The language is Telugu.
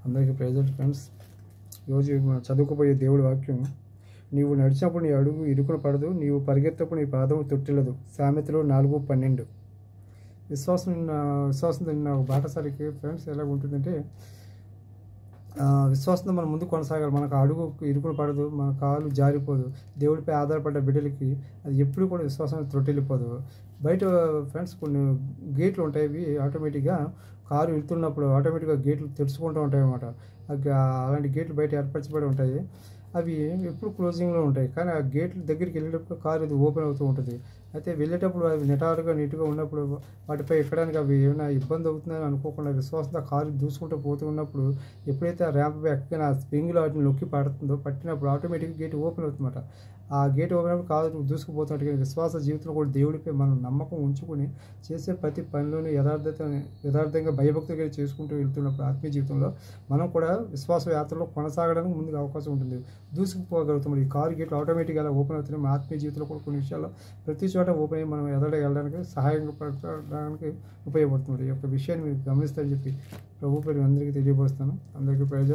అందరికీ ప్రైజ్ ఫ్రెండ్స్. ఈరోజు మనం చదువుకుపోయే దేవుడి వాక్యం, నీవు నడిచినప్పుడు నీ అడుగు ఇరుకున పడదు, నీవు పరిగెత్తప్పుడు నీ పాదం తొట్టిల్లదు. సామెతలు 4:12. విశ్వాసంతో నిన్న బాటసారికి ఫ్రెండ్స్ ఎలా ఉంటుందంటే, విశ్వాసంతో మనం ముందు కొనసాగాలి. మనకు అడుగు ఇరుకున పడదు, మన కాలు జారిపోదు. దేవుడిపై ఆధారపడ్డ బిడ్డలకి అది ఎప్పుడు కూడా విశ్వాసం త్రొట్టిల్లిపోదు. బయట ఫ్రెండ్స్ కొన్ని గేట్లు ఉంటాయి, అవి ఆటోమేటిక్గా కారు వెళ్తున్నప్పుడు ఆటోమేటిక్గా గేట్లు తెరుచుకుంటూ ఉంటాయి అన్నమాట. అలాంటి గేట్లు బయట ఏర్పరచబడి ఉంటాయి. అవి ఎప్పుడు క్లోజింగ్లో ఉంటాయి, కానీ ఆ గేట్ల దగ్గరికి వెళ్ళేటప్పుడు కారు ఇది ఓపెన్ అవుతూ ఉంటుంది. అయితే వెళ్ళేటప్పుడు అవి నిటారుగా నీట్గా ఉన్నప్పుడు వాటిపై ఎక్కడానికి అవి ఏమైనా ఇబ్బంది అవుతుందని అనుకోకుండా విశ్వాసంతో కారు దూసుకుంటూ పోతూ ఉన్నప్పుడు ఎప్పుడైతే ఆ ర్యాంప్పై ఎక్కిన ఆ స్ప్రింగ్లో వాటిని నొక్కి పట్టినప్పుడు ఆటోమేటిక్గా గేట్ ఓపెన్ అవుతుందన్నమాట. ఆ గేట్ ఓపెన్ అయినప్పుడు కారు దూసుకుపోతున్నట్టుగా విశ్వాస జీవితంలో కూడా దేవుడిపై మనం నమ్మకం ఉంచుకొని చేసే ప్రతి పనిలోని యథార్థంగా భయభక్తిగా చేసుకుంటూ వెళ్తున్నప్పుడు ఆత్మీయ జీవితంలో మనం కూడా విశ్వాస యాత్రలో కొనసాగడానికి ముందుకు అవకాశం ఉంటుంది. దూసుకుపోగలుగుతాం. ఈ కారు గేట్లు ఆటోమేటిక్గా అలా ఓపెన్ అవుతున్నాయి. మన ఆత్మీయ జీవితంలో కూడా కొన్ని విషయాల్లో ప్రతి చోట ఓపెన్ అయ్యి మనం వెళ్ళడానికి సహాయపడడానికి ఉపయోగపడుతుంది. ఈ యొక్క విషయాన్ని మీరు గమనిస్తారని చెప్పి ప్రభు పేరు అందరికీ తెలియపరుస్తాను. అందరికీ ప్రైజ్.